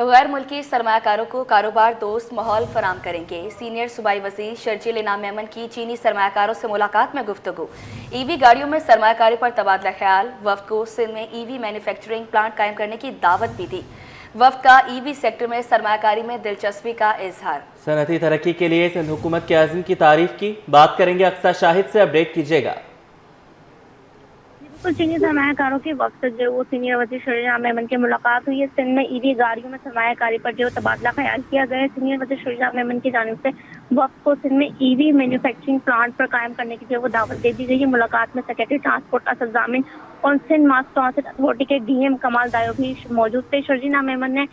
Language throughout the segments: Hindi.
गैर मुल्की सरमाकारों को कारोबार दोस्त माहौल फराम करेंगे। सीनियर सूबाई वज़ीर शर्जील इनाम मेमन की चीनी सरमाकारों से मुलाकात में गुफ्तगू। ईवी गाड़ियों में सरमाकारी पर तबादला ख्याल। वफ़द को सिंध में ईवी मैन्युफैक्चरिंग प्लांट कायम करने की दावत भी दी। वफ़द का ईवी सेक्टर में सरमाकारी में दिलचस्पी का इजहार। सनती तरक्की के लिए सिंध हुकूमत के अज़्म की तारीफ की। बात करेंगे अक्सा शाहिद से, अपडेट कीजिएगा। चीनी सरमाकारों के वक्त जो वो सीनियर वज़ीर शर्जील इनाम मेमन की मुलाकात हुई है। सिंध में ईवी गाड़ियों में सरमाकारी पर जो तबादला ख्याल किया गया है। सीनियर वज़ीर शर्जील इनाम मेमन की जानिब से वक्त को सिंध में ईवी मैन्युफैक्चरिंग प्लांट पर कायम करने की जो वो दावत दे दी गई है। मुलाकात में सेक्रेटरी ट्रांसपोर्ट असद जामिन और सिंध मास ट्रांसिट अथॉरिटी के डीएम कमाल दायो भी मौजूद थे। शर्जील इनाम मेमन ने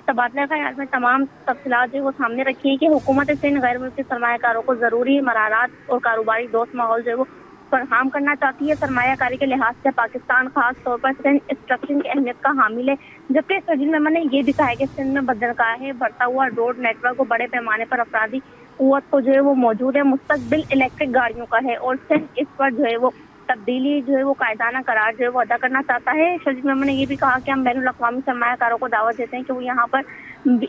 तबादला ख्याल में तमाम तफसीलात जो वो सामने रखी है कि हुकूमत सिंध गैर मुल्की सरमाकारों को ज़रूरी मरारात और कारोबारी दोस्त माहौल जो है वो फराहम करना चाहती है। सरमायाकारी के लिहाज से पाकिस्तान खास तौर पर सिंध स्ट्रक्चरिंग की अहमियत का हामिल है। जबकि शर्जील मेमन ने यह भी कहा है कि सिंध में बदरगाहें, बढ़ता हुआ रोड नेटवर्क और बड़े पैमाने पर अफरादी कुव्वत को जो है वो मौजूद है। मुस्तकबिल इलेक्ट्रिक गाड़ियों का है और सिंध इस पर जो है वो तब्दीली जो है वो कायदाना करार जो है वो अदा करना चाहता है। शर्जील मेमन ने यह भी कहा कि हम बैनुल अक़वामी सरमायाकारों को दावत देते हैं कि वो यहाँ पर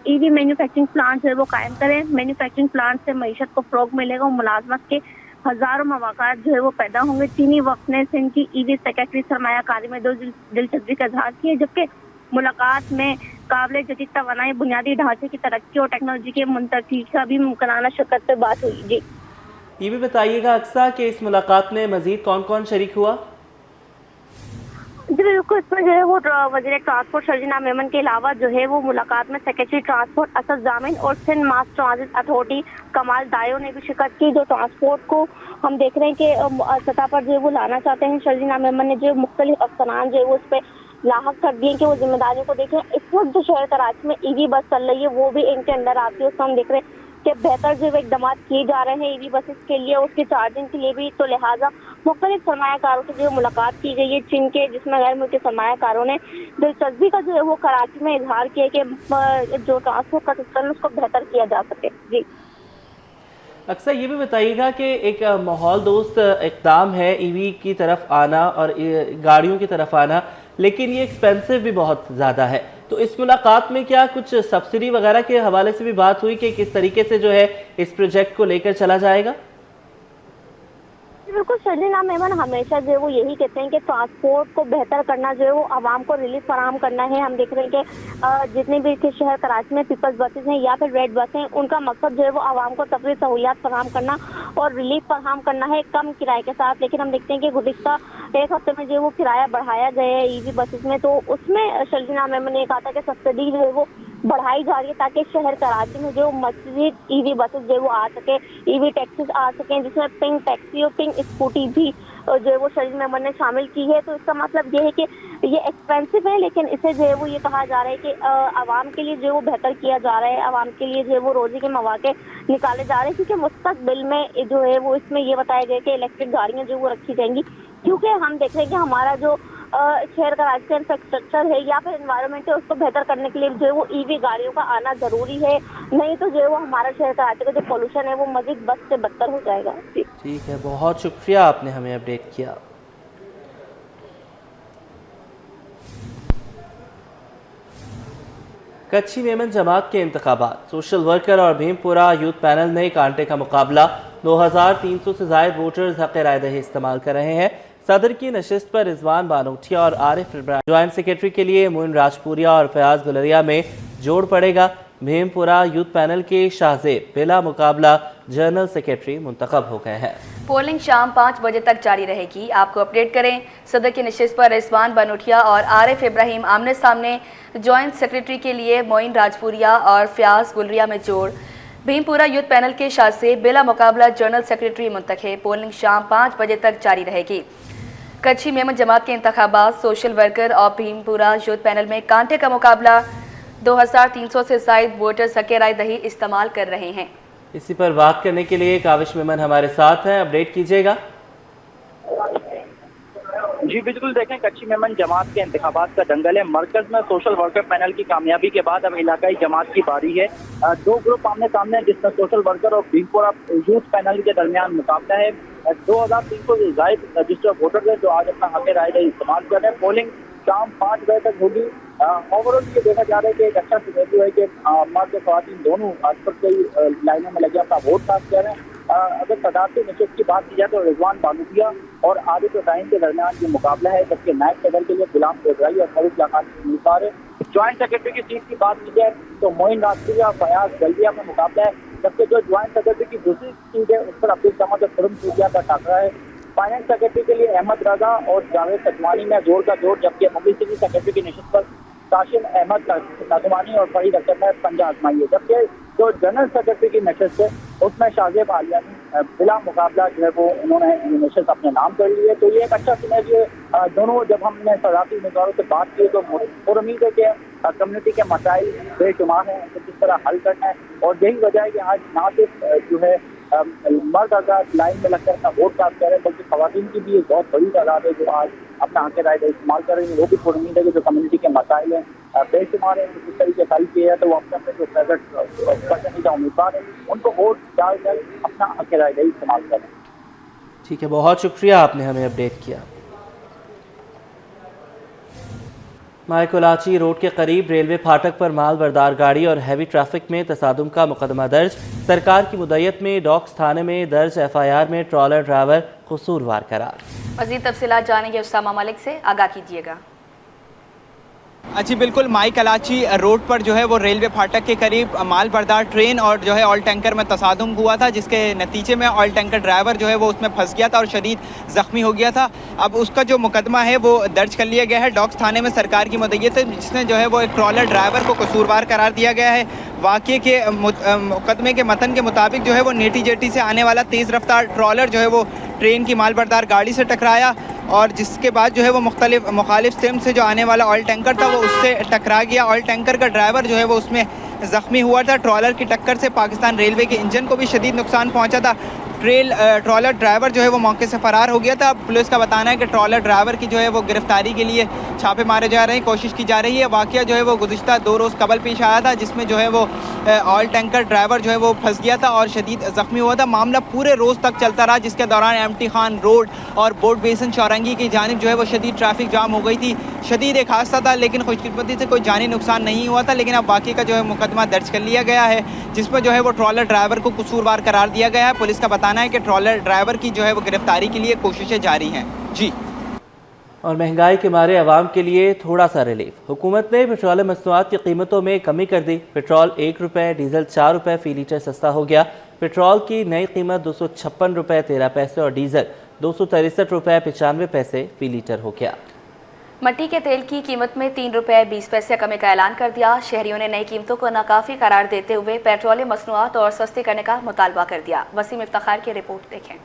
ईवी मैन्युफैक्चरिंग प्लांट जो है वो कायम करें। मैन्युफैक्चरिंग प्लांट से मईशत को फ़रोग़ मिलेगा और मुलाजमत के हजारों मौक़ात जो है वो पैदा होंगे। चीनी वफ़द ने सिंध की ईवी सेक्रेटरी सरमायाकारी में दिलचस्पी का इजहार किया। जबकि मुलाकात में काबिल जदीद तवानाई, बुनियादी ढांचे की तरक्की और टेक्नोलॉजी के मुंतकी का भी मुमकिनाना शिरकत पर बात हुई। जी, ये भी बताइएगा अक्सा कि इस मुलाकात में मजीद कौन कौन शरीक हुआ? जी बिल्कुल, इसमें जो है वो वज़ीर ट्रांसपोर्ट शर्जील इनाम मेमन के अलावा जो है वो मुलाकात में सेक्रेटरी ट्रांसपोर्ट असद जामिन और सिंध मास ट्रांसिट अथॉरिटी कमाल दायो ने भी शिरकत की। जो ट्रांसपोर्ट को हम देख रहे हैं कि सतह पर जो है वो लाना चाहते हैं। शर्जील इनाम मेमन ने जो मुख्तलिफ अफसरान जो है वो उस पर लाहक कर दिए कि वो जिम्मेदारियों को देखें। इस वक्त जो शहर कराची में ईवी बस चल रही है वो भी इनके अंदर आती है। उसको हम देख रहे हैं कि बेहतर जो है इकदाम किए जा रहे हैं ईवी बसेस के लिए, उसकी चार्जिंग के लिए भी। तो लिहाजा मुख्तलिफ सरमायाकारों से जो मुलाकात की गई है चीन के, जिसमें गैर मुल्की सरमायाकारों ने दिलचस्पी का जो है वो कराची में इजहार किया कि जो ट्रांसपोर्ट का सिस्टम है उसको बेहतर किया जा सके। जी, अक्सर ये भी बताइएगा कि एक माहौल दोस्त इक़दाम है ईवी की तरफ आना और गाड़ियों की तरफ आना, लेकिन ये एक्सपेंसिव भी बहुत ज़्यादा है। तो इस मुलाकात में क्या कुछ सब्सिडी वगैरह के हवाले से भी बात हुई कि किस तरीके से जो है इस प्रोजेक्ट को लेकर चला जाएगा? बिल्कुल, शर्जील इनाम मेमन हमेशा जो है वो यही कहते हैं कि ट्रांसपोर्ट को बेहतर करना जो है वो आवाम को रिलीफ फराहम करना है। हम देख रहे हैं कि जितने भी शहर कराची में पीपल्स बसेस हैं या फिर रेड बस हैं, उनका मकसद जो है वो आवाम को तफरीह सहूलियात फराहम करना और रिलीफ फराहम करना है कम किराए के साथ। लेकिन हम देखते हैं कि गुज़िश्ता एक हफ्ते में जो है वो किराया बढ़ाया गया है ईवी बसेस में। तो उसमें शर्जील इनाम मेमन ने कहा था कि सब्सिडी जो है वो बढ़ाई जा रही है ताकि शहर कराची में जो मज़ीद ईवी बसेस जो है वो आ सके, ईवी टैक्सीज आ सकें, जिसमें पिंक टैक्सी और पिंक स्कूटी भी जो है वो शर्जील मेमन ने शामिल की है। तो इसका मतलब ये है कि ये एक्सपेंसिव है, लेकिन इसे जो है वो ये कहा जा रहा है कि आवाम के लिए जो है वो बेहतर किया जा रहा है, आवाम के लिए जो है वो रोजी के मौके निकाले जा रहे हैं। क्योंकि मुस्तकबिल में जो है वो इसमें ये बताया गया कि इलेक्ट्रिक गाड़ियाँ जो वो रखी जाएंगी। क्योंकि हम देख रहे हैं कि हमारा जो शहर का राजकीय इंफ्रास्ट्रक्चर है या फिर एनवायरनमेंट है, उसको बेहतर करने के लिए जो है वो ईवी गाड़ियों का आना जरूरी है। नहीं तो जो है वो हमारा शहर कराची का जो पोल्यूशन है वो मजीद बद से बदतर हो जाएगा। ठीक है, बहुत शुक्रिया, आपने हमें अपडेट किया। कच्ची मेमन जमात के इंतखाबात, सोशल वर्कर और भीमपुरा यूथ पैनल में कांटे का मुकाबला। 2300 से ज्यादा वोटर्स हक़ राय दही इस्तेमाल कर रहे हैं। सदर की नशिस्त पर रिजवान बानोटिया और आरिफ इब्राहिम, ज्वाइंट सेक्रेटरी के लिए मोइन राजपुरिया और फयाज गुलरिया में जोड़ पड़ेगा। भीमपुरा यूथ पैनल के शाहजेब बिला मुकाबला जनरल सेक्रेटरी मुंतखब हो गए हैं। पोलिंग शाम 5 बजे तक जारी रहेगी। आपको अपडेट करें, सदर की नशिस्त पर रिजवान बानोटिया और आरिफ इब्राहिम आमने सामने, ज्वाइंट सेक्रेटरी के लिए मोइन राजपुरिया और फयाज गुलरिया में जोड़। भीमपुरा यूथ पैनल के शाहजेब बिला मुकाबला जनरल सेक्रेटरी मुंतखब। पोलिंग शाम 5 बजे तक जारी रहेगी। कच्ची मेमन जमात के इंतखाबात, सोशल वर्कर और भीमपुरा यूथ पैनल में कांटे का मुकाबला। 2300 से ज्यादा वोटर्स हक़ राय दही इस्तेमाल कर रहे हैं। इसी पर बात करने के लिए काविश मेमन हमारे साथ हैं, अपडेट कीजिएगा। जी बिल्कुल, देखें कच्ची मेमन जमात के इंतखाबात का दंगल है। मरकज में सोशल वर्कर पैनल की कामयाबी के बाद अब इलाकाई जमात की बारी है। दो ग्रुप आमने सामने, जिसमें सोशल वर्कर और भीमपुरा यूथ पैनल के दरमियान मुकाबला है। 2300 से ज्यादा रजिस्टर्ड वोटर है जो आज अपना हक़ राय दही इस्तेमाल कर रहे हैं। पोलिंग शाम 5 बजे तक होगी। ओवरऑल ये देखा जा रहा है कि एक अच्छा सिनेरियो है कि मर्द और ख़वातीन दोनों आज तक कई लाइनों में लगे अपना वोट कास्ट कर रहे हैं। अगर सदारती नशिस्त की बात की जाए तो रिजवान बानोटिया और आरिफ इब्राहिम के दरमियान ये मुकाबला है, जबकि नायब सदर के लिए गुलाम कोटराई और फरूख लाखान उम्मीदवार है। ज्वाइंट सेक्रेटरी की सीट की बात की जाए तो मोइन राजपुरिया और फयाज गल्दिया में मुकाबला है, जबकि जो ज्वाइंट सेक्रेटरी की दूसरी सीट है उस पर अब्दुल समद और खुरम सूरिया का टाकरा है। फाइनेंस सेक्रेटरी के लिए अहमद रजा और जावेद तकवानी में जोर का जोर, जबकि पब्लिसिटी सेक्रेटरी की नशिस्त पर काशिम अहमद नगवानी और फरीद अख्तर ने पंजा आजमाई है, जबकि जो जनरल सेक्रेटरी की नशिस्त है उसमें शाहजेब आलियानी बिला मुकाबला जो है वो उन्होंने नशिस्त अपने नाम कर ली है। तो ये एक अच्छा सिनेरियो है। दोनों जब हमने सदारती उम्मीदवारों से बात की तो और उम्मीद है कि कम्युनिटी के मसाइल बेशुमार हैं, उनको किस तरह हल करना है, और यही वजह है कि आज ना सिर्फ जो है मर्द आजाद लाइन में लगकर अपना वोट कास्ट कर रहे हैं, बल्कि खवातीन की भी एक बहुत बड़ी तादाद है जो आज अपना हक राय का इस्तेमाल कर रही है। वो भी पूरी उम्मीद है कि जो कम्युनिटी के मसाइल हैं बेशुमार हैं, जिस तरीके से हल किए हैं, तो वो अपने जो पसंदीदा उम्मीदवार है उनको वोट डालकर अपना हक राय का इस्तेमाल करें। ठीक है, बहुत शुक्रिया, आपने हमें अपडेट किया। मायकोलाची रोड के करीब रेलवे फाटक पर माल बरदार गाड़ी और हैवी ट्रैफिक में तसादुम का मुकदमा दर्ज। सरकार की मुद्दत में डॉक्स थाने में दर्ज FIR में ट्रॉलर ड्राइवर कसूरवार करार। मज़ीद तफसीलात जानेंगे उसामा मलिक से, आगाह कीजिएगा। जी बिल्कुल, माई कलाची रोड पर जो है वो रेलवे फाटक के करीब माल बरदार ट्रेन और जो है ऑयल टैंकर में तसादुम हुआ था, जिसके नतीजे में ऑयल टैंकर ड्राइवर जो है वो उसमें फंस गया था और शदीद ज़ख्मी हो गया था। अब उसका जो मुकदमा है वो दर्ज कर लिया गया है डॉक्स थाने में सरकार की मुद्दत है, जिसने जो है वो एक ट्रॉलर ड्राइवर को कसूरवार करार दिया गया है। वाक़े के मुकदमे के मतन के मुताबिक जो है वो नेटी जेटी से आने वाला तेज़ रफ्तार ट्रॉलर जो है वो ट्रेन की माल बरदार गाड़ी से टकराया, और जिसके बाद जो है वो मुखालिफ सिम से जो आने वाला ऑयल टैंकर था वो उससे टकरा गया। ऑयल टैंकर का ड्राइवर जो है वो उसमें ज़ख्मी हुआ था। ट्रॉलर की टक्कर से पाकिस्तान रेलवे के इंजन को भी शदीद नुकसान पहुंचा था। ट्रॉलर ड्राइवर जो है वो मौके से फ़रार हो गया था। पुलिस का बताना है कि ट्रॉलर ड्राइवर की जो है वो गिरफ्तारी के लिए छापे मारे जा रहे हैं, कोशिश की जा रही है। वाक़या जो है वो गुज़िश्ता 2 रोज़ कबल पेश आया था, जिसमें जो है वो ऑयल टैंकर ड्राइवर जो है वो फंस गया था और शदीद ज़ख्मी हुआ था। मामला पूरे रोज़ तक चलता रहा, जिसके दौरान एमटी खान रोड और बोर्ड बेसन चौरंगी की जानिब जो है वो शदीद ट्रैफिक जाम हो गई थी। शदीद एक हादसा था, लेकिन खुशकिस्मती से कोई जानी नुकसान नहीं हुआ था। लेकिन अब बाकी का जो है मुकदमा दर्ज कर लिया गया है, जिसमें जो है वो ट्रॉलर ड्राइवर को कसूरवार करार दिया गया है। पुलिस का बताना है कि ट्रॉलर ड्राइवर की जो है वो गिरफ्तारी के लिए कोशिशें जारी हैं। जी। और महंगाई के मारे आवाम के लिए थोड़ा सा रिलीफ। हुकूमत ने पेट्रोल मसनूआत की कीमतों में कमी कर दी। पेट्रोल 1 रुपये, डीजल 4 रुपये फ़ी लीटर सस्ता हो गया। पेट्रोल की नई कीमत 256 रुपये 13 पैसे और डीजल 263 रुपये 95 पैसे फ़ी लीटर हो गया। मट्टी के तेल की कीमत में 3 रुपये 20 पैसे कमी का ऐलान कर दिया। शहरियों ने नई कीमतों को नाकाफी करार देते हुए पेट्रोलियम मसनूआत और सस्ती करने का मुतालबा कर दिया। वसीम इफ्तिखार की रिपोर्ट देखें।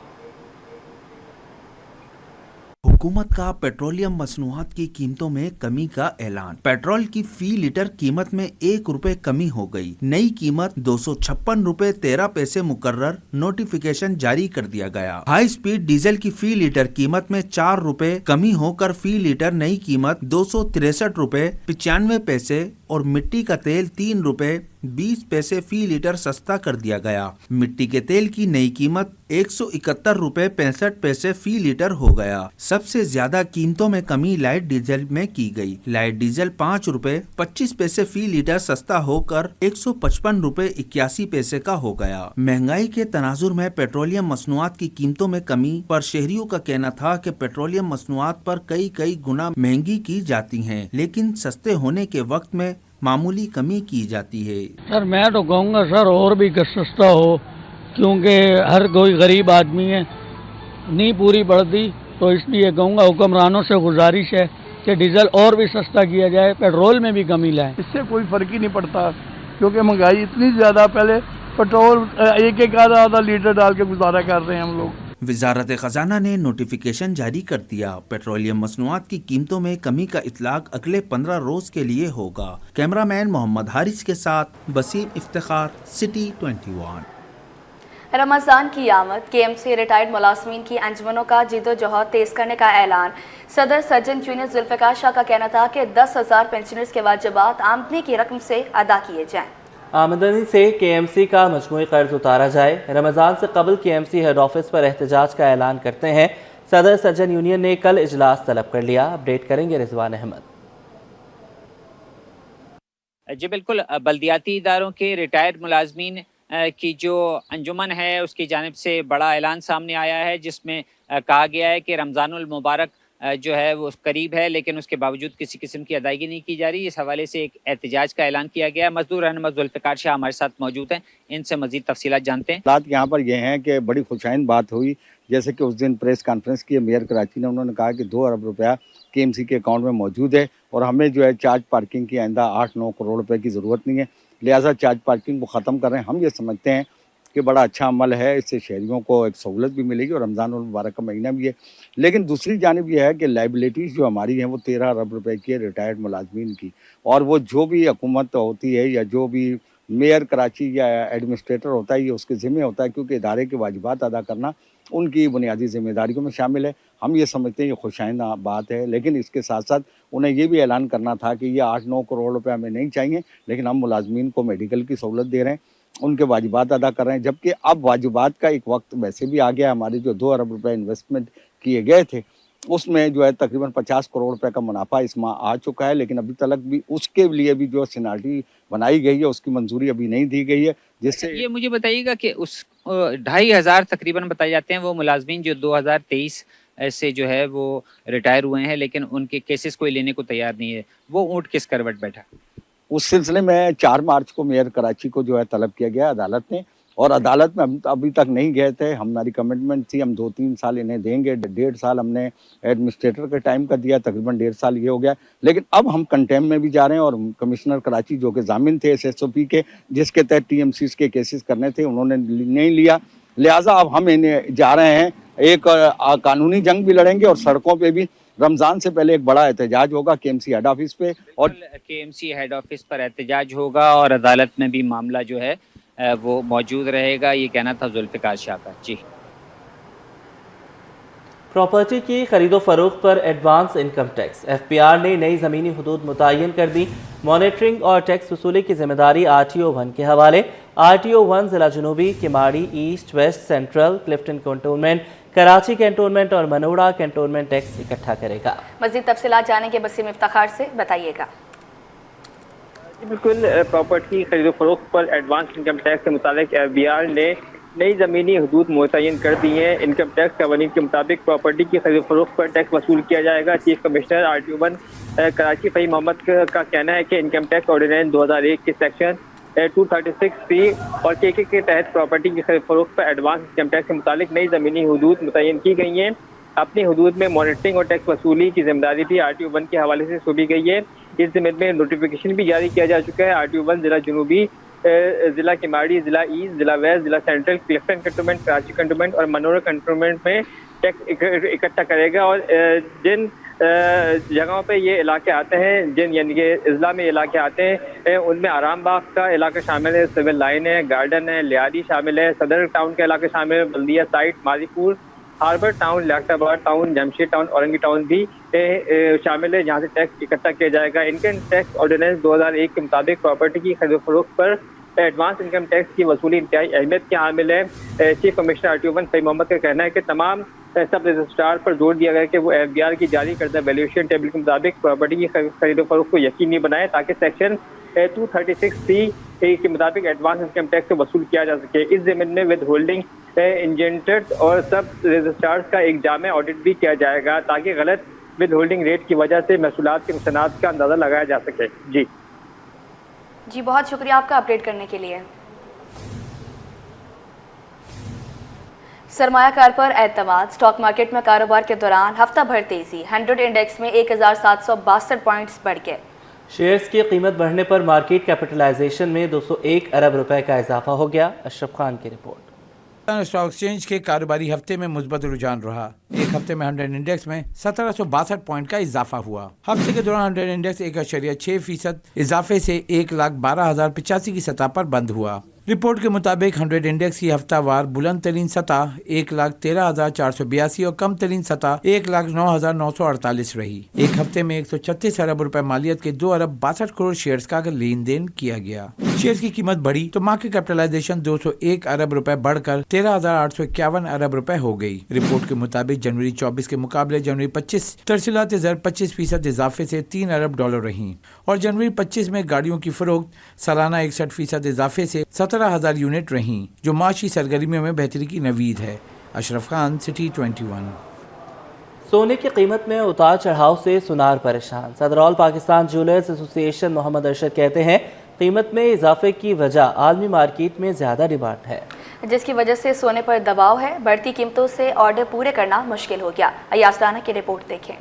हुकूमत का पेट्रोलियम मसनूआत की कीमतों में कमी का ऐलान। पेट्रोल की फी लीटर कीमत में 1 रुपए कमी हो गई। नई कीमत 256 रुपए 13 पैसे मुकर्रर नोटिफिकेशन जारी कर दिया गया। हाई स्पीड डीजल की फी लीटर कीमत में 4 रुपए कमी होकर फी लीटर नई कीमत 263 रुपए 95 पैसे और मिट्टी का तेल 3 रुपए 20 पैसे फी लीटर सस्ता कर दिया गया। मिट्टी के तेल की नई कीमत 171 रुपए 65 पैसे फी लीटर हो गया। सबसे ज्यादा कीमतों में कमी लाइट डीजल में की गई। लाइट डीजल 5 रुपए 25 पैसे फी लीटर सस्ता होकर 155 रुपए 81 पैसे का हो गया। महंगाई के तनाजुर में पेट्रोलियम मसनूआत की कीमतों में कमी पर शहरियों का कहना था कि पेट्रोलियम मसनूआत पर कई गुना महंगी की जाती है, लेकिन सस्ते होने के वक्त में मामूली कमी की जाती है। सर मैं तो कहूँगा सर और भी सस्ता हो, क्योंकि हर कोई गरीब आदमी है, नहीं पूरी बढ़ती, तो इसलिए कहूँगा हुक्मरानों से गुजारिश है कि डीजल और भी सस्ता किया जाए, पेट्रोल में भी कमी लाए। इससे कोई फर्क ही नहीं पड़ता, क्योंकि महंगाई इतनी ज़्यादा, पहले पेट्रोल एक आधा लीटर डाल के गुजारा कर रहे हैं हम लोग। वजारत खजाना ने नोटिफिकेशन जारी कर दिया। पेट्रोलियम मसनूआत की कीमतों में कमी का इतलाक अगले 15 रोज के लिए होगा। कैमरामैन मोहम्मद हारिस के साथ वसीम इफ्तिखार, सिटी 21। रमज़ान की आमद, KMC रिटायर्ड मुलाजमीन की अंजुमनों का जिद्दोजहद तेज़ करने का ऐलान। सदर सर्जन जूनियर जुल्फ़िकार शाह का कहना था कि 10,000 पेंशनर्स के वाजिबात आमदनी की रकम से अदा किए जाएँ। आमदनी से KMC का मजमूई कर्ज उतारा जाए। रमज़ान से कबल KMC हेड ऑफिस पर एहतजाज का ऐलान करते हैं। सदर सर्जन यूनियन ने कल इजलास तलब कर लिया। अपडेट करेंगे रिजवान अहमद। जी बिल्कुल, बल्दियाती इदारों के रिटायर्ड मुलाजमीन की जो अंजुमन है उसकी जानिब से बड़ा ऐलान सामने आया है, जिसमें कहा गया है कि रमज़ानुल मुबारक जो है वो करीब है, लेकिन उसके बावजूद किसी किस्म की अदायगी नहीं की जा रही। इस हवाले से एक एहतजाज का ऐलान किया गया है। मजदूर रहनुमा जुल्फ़िकार शाह हमारे साथ मौजूद हैं, इनसे मज़ीद तफसीलात जानते हैं। बात यहाँ पर यह है कि बड़ी खुशाइन बात हुई, जैसे कि उस दिन प्रेस कॉन्फ्रेंस की मेयर कराची ने, उन्होंने कहा कि 2 अरब रुपया केएमसी के अकाउंट में मौजूद है और हमें जो है चार्ज पार्किंग की आइंदा 8-9 करोड़ रुपए की ज़रूरत नहीं है, लिहाजा चार्ज पार्किंग को ख़त्म कर रहे हैं। हम ये समझते हैं कि बड़ा अच्छा अमल है, इससे शहरियों को एक सहूलत भी मिलेगी और रमज़ान उल मुबारक का महीना भी है। लेकिन दूसरी जानिब यह है कि लाइबिलिटीज़ जो हमारी हैं वो 13 अरब रुपए की है रिटायर्ड मुलाजमीन की, और वो जो भी हुकूमत होती है या जो भी मेयर कराची या एडमिनिस्ट्रेटर होता है ये उसके ज़िम्मे होता है, क्योंकि इदारे के वाजिबात अदा करना उनकी बुनियादी जिम्मेदारियों में शामिल है। हम ये समझते हैं ये खुशाइंदा बात है, लेकिन इसके साथ साथ उन्हें ये भी ऐलान करना था कि ये 8-9 करोड़ रुपए हमें नहीं चाहिए, लेकिन हम मुलाजमीन को मेडिकल की सहूलत दे रहे हैं, उनके वाजिबात अदा कर रहे हैं, जबकि अब वाजिबात का एक वक्त वैसे भी आ गया। हमारे जो 2 अरब रुपए इन्वेस्टमेंट किए गए थे उसमें जो है तकरीबन 50 करोड़ रुपए का मुनाफा इस माह आ चुका है, लेकिन अभी तक भी उसके लिए भी जो सिनारिटी बनाई गई है उसकी मंजूरी अभी नहीं दी गई है, जिससे ये मुझे बताइएगा कि उस 2,500 तकरीबन बताए जाते हैं वो मुलाजमीन जो 2023 से जो है वो रिटायर हुए हैं, लेकिन उनके केसेस कोई लेने को तैयार नहीं है, वो ऊँट किस करवट बैठा? उस सिलसिले में 4 मार्च को मेयर कराची को जो है तलब किया गया अदालत ने, और अदालत में हम अभी तक नहीं गए थे। हमारी कमिटमेंट थी हम 2-3 साल इन्हें देंगे, 1.5 साल हमने एडमिनिस्ट्रेटर के टाइम का दिया, तकरीबन 1.5 साल ये हो गया। लेकिन अब हम कंटेम में भी जा रहे हैं और कमिश्नर कराची जो कि जामिन थे SSOP के, जिसके तहत TMCs के केसेस करने थे, उन्होंने नहीं लिया, लिहाजा अब हम इन्हें जा रहे हैं, एक कानूनी जंग भी लड़ेंगे और सड़कों पर भी रमज़ान से पहले एक बड़ा एहतजाज होगा KMC हेड ऑफिस पे, और KMC हेड ऑफिस पर एहतजाज होगा और अदालत में भी मामला जो है वो मौजूद रहेगा। ये कहना था जुल्फ़िकार शाह का। जी, प्रॉपर्टी की खरीदो फरोख्त पर एडवांस इनकम टैक्स, FPR ने नई ज़मीनी हदूद मुतय्यन कर दी। मॉनिटरिंग और टैक्स वसूली की जिम्मेदारी RTO 1 के हवाले। RTO 1 ज़िला जनूबी, Kemari, east, west, central, Clifton cantonment, Karachi cantonment और मनोड़ा कैंटोनमेंट टैक्स इकट्ठा करेगा। मज़ीद तफसीलात जानेंगे बसीम इफ्तिखार से, बताइएगा। बिल्कुल, प्रॉपर्टी खरीदो फरोख्त पर एडवांस इनकम टैक्स के मुताबिक FBR ने नई ज़मीनी हदूद मुतय्यन कर दी हैं। इनकम टैक्स कवानीन के मुताबिक प्रॉपर्टी की खरीद फरोख्त पर टैक्स वसूल किया जाएगा। Chief commissioner RTO 1 Karachi Fahim Mohammad का कहना है कि इनकम टैक्स ऑर्डिनेंस 2001 के सेक्शन 236C और KK के तहत प्रॉपर्टी की खरीद फरोख्त पर एडवांस इनकम टैक्स के मुताबिक नई ज़मीनी हदूद मुतय्यन की गई हैं। अपनी हदूद में मॉनिटरिंग और टैक्स वसूली की जिम्मेदारी भी RTO 1 के हवाले से सौंपी गई है। इस ज़िम्मे में नोटिफिकेशन भी जारी किया जा चुका है। RTO 1 ज़िला जनूबी, ज़िला किमाड़ी, ज़िला ईस्ट, ज़िला वेस्ट, ज़िला central, Clifton cantonment, Karachi cantonment और मनोरा कैंटोनमेंट में टैक्स इकट्ठा करेगा। और जिन जगहों पे ये इलाके आते हैं, जिन यानी कि अजला में इलाके आते हैं, उनमें आराम बाग का इलाका शामिल है, सिविल लाइन है, गार्डन है, लियारी शामिल है, सदर टाउन का इलाका शामिल है, Baldia site, Majipur, harbour town, Liaquatabad town, Jamshed town, Orangi town भी शामिल है, जहाँ से टैक्स इकट्ठा किया जाएगा। इनकम टैक्स ऑर्डिनेंस 2001 के मुताबिक प्रॉपर्टी की खरीद फरोख्त पर एडवांस इनकम टैक्स की वसूली इंतहाई अहमियत की हामिल है। Chief commissioner RTO 1 Fahim Mohammad का कहना है कि तमाम सब रजिस्ट्रार पर जोर दिया गया कि वो FBR की जारी करदा वैल्यूएशन टेबल के मुताबिक प्रॉपर्टी की खरीद फरोख्त को यकीनी बनाए, ताकि सेक्शन 236C के मुताबिक एडवांस इनकम टैक्स को वसूल किया जा सके। इस ज़मीन में विद होल्डिंग इंजेंटर्स और सब रजिस्ट्रार्स का एक जामे ऑडिट भी किया जाएगा, ताकि गलत विद होल्डिंग रेट की वजह से महसूलात के नुकसानात का अंदाज़ा लगाया जा सके। जी, बहुत शुक्रिया आपका अपडेट करने के लिए। सरमायाकार पर एतमाद, स्टॉक मार्केट में कारोबार के दौरान हफ्ता भर तेजी, 100 इंडेक्स में 1762 पॉइंट्स बढ़ गए। शेयर्स की कीमत बढ़ने पर मार्केट कैपिटलाइजेशन में 201 अरब रुपए का इजाफा हो गया। अशरफ खान की रिपोर्ट। स्टॉक एक्सचेंज के कारोबारी हफ्ते में मुस्बत रुझान रहा। एक हफ्ते में 100 इंडेक्स में 1762 पॉइंट का इजाफा हुआ। हफ्ते के दौरान 100 इंडेक्स 1.6% इजाफे से 1,12,085 की सतह पर बंद हुआ। रिपोर्ट के मुताबिक 100 इंडेक्स की हफ्तावार बुलंद तरीन सतह 1,13,482 और कम तरीन सतह 1,09,948 रही। एक हफ्ते में 136 अरब रुपए मालियत के 2 अरब 62 करोड़ शेयर्स का लेन देन किया गया। शेयर की कीमत बढ़ी तो मार्केट कैपिटलाइजेशन 201 अरब रुपए बढ़कर 13,851 अरब रुपए हो गई। रिपोर्ट के मुताबिक जनवरी 24 के मुकाबले जनवरी 25 तरसीलात ज़र 25% इजाफे से 3 अरब डॉलर रही और जनवरी 25 में गाड़ियों की फरोख्त सालाना 61% इजाफे से 17,000 यूनिट रही, जो माशी सरगर्मियों में बेहतरी की नवीद है। अशरफ खान, सिटी 21। सोने की कीमत में उतार चढ़ाव से सुनार परेशान। सदर all Pakistan jewellers association Mohammad Arshad कहते हैं कीमत में इजाफे की वजह आलमी मार्केट में ज़्यादा डिमांड है, जिसकी वजह से सोने पर दबाव है। बढ़ती कीमतों से ऑर्डर पूरे करना मुश्किल हो गया। अयाज राना की रिपोर्ट देखें।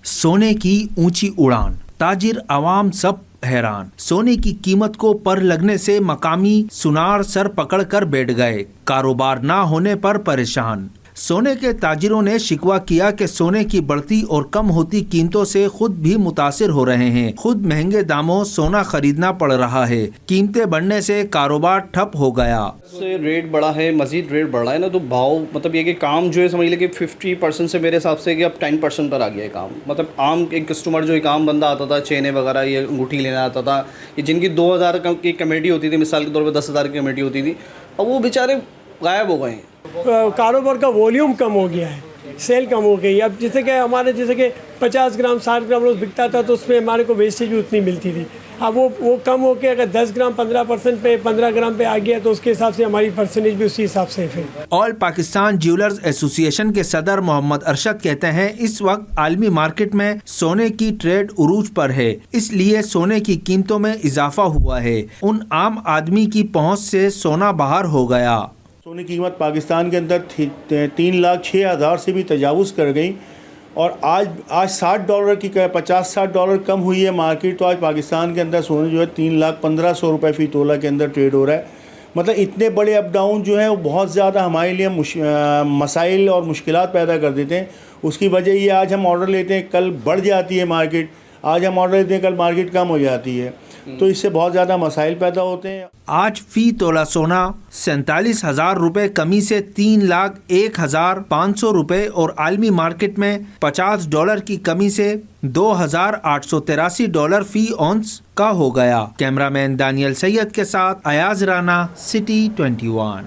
सोने की ऊंची उड़ान, ताजिर आवाम सब हैरान। सोने की कीमत को पर लगने से मकामी सुनार सर पकड़ कर बैठ गए, कारोबार ना होने पर परेशान। सोने के ताजिरों ने शिकवा किया कि सोने की बढ़ती और कम होती कीमतों से खुद भी मुतासिर हो रहे हैं। खुद महंगे दामों सोना खरीदना पड़ रहा है। कीमतें बढ़ने से कारोबार ठप हो गया। से रेट बढ़ा है, मजीद रेट बढ़ा है ना, तो भाव मतलब ये कि काम जो है समझ लीजिए कि 50% से मेरे हिसाब से कि अब 10% पर आ गया है काम। मतलब आम एक कस्टमर जो एक आम बंदा आता था चेने वगैरह ये अंगूठी लेना आता था, ये जिनकी 2,000 की कमेटी होती थी, मिसाल के तौर पर 10,000 की कमेटी होती थी, अब वो बेचारे गायब हो गए हैं। कारोबार का वॉल्यूम कम हो गया है, सेल कम हो गई। अब जैसे कि हमारे 50 ग्राम 60 ग्राम रोज़ बिकता था तो उसमें हमारे को वेस्टेज भी उतनी मिलती थी। अब वो कम हो के अगर 10 ग्राम 15% पे 15 ग्राम पे आ गया तो उसके हिसाब से हमारी परसेंटेज भी उसी हिसाब से है। ऑल पाकिस्तान ज्वेलर्स एसोसिएशन के सदर मोहम्मद अरशद कहते हैं इस वक्त आलमी मार्केट में सोने की ट्रेड उरूज पर है, इसलिए सोने की कीमतों में इजाफा हुआ है। उन आम आदमी की पहुँच से सोना बाहर हो गया। सोने की कीमत पाकिस्तान के अंदर 3,06,000 से भी तजावुज़ कर गई और आज $60 की 50-60 डॉलर कम हुई है मार्केट। तो आज पाकिस्तान के अंदर सोने जो है 3,15,000 रुपये फ़ी तोला के अंदर ट्रेड हो रहा है। मतलब इतने बड़े अप डाउन जो है वो बहुत ज़्यादा हमारे लिए मसाइल और मुश्किलात पैदा कर देते हैं। उसकी वजह ये आज हम ऑर्डर लेते हैं, कल बढ़ जाती है मार्केट, आज हम ऑर्डर लेते हैं, कल मार्केट कम हो जाती है, तो इससे बहुत ज़्यादा मसाइल पैदा होते हैं। आज फी तोला सोना 47,000 रुपये कमी से 3,01,500 रुपये और आलमी मार्केट में $50 की कमी से $2,883 फी औंस का हो गया। कैमरामैन दानियल सैयद के साथ अयाज राना, सिटी 21।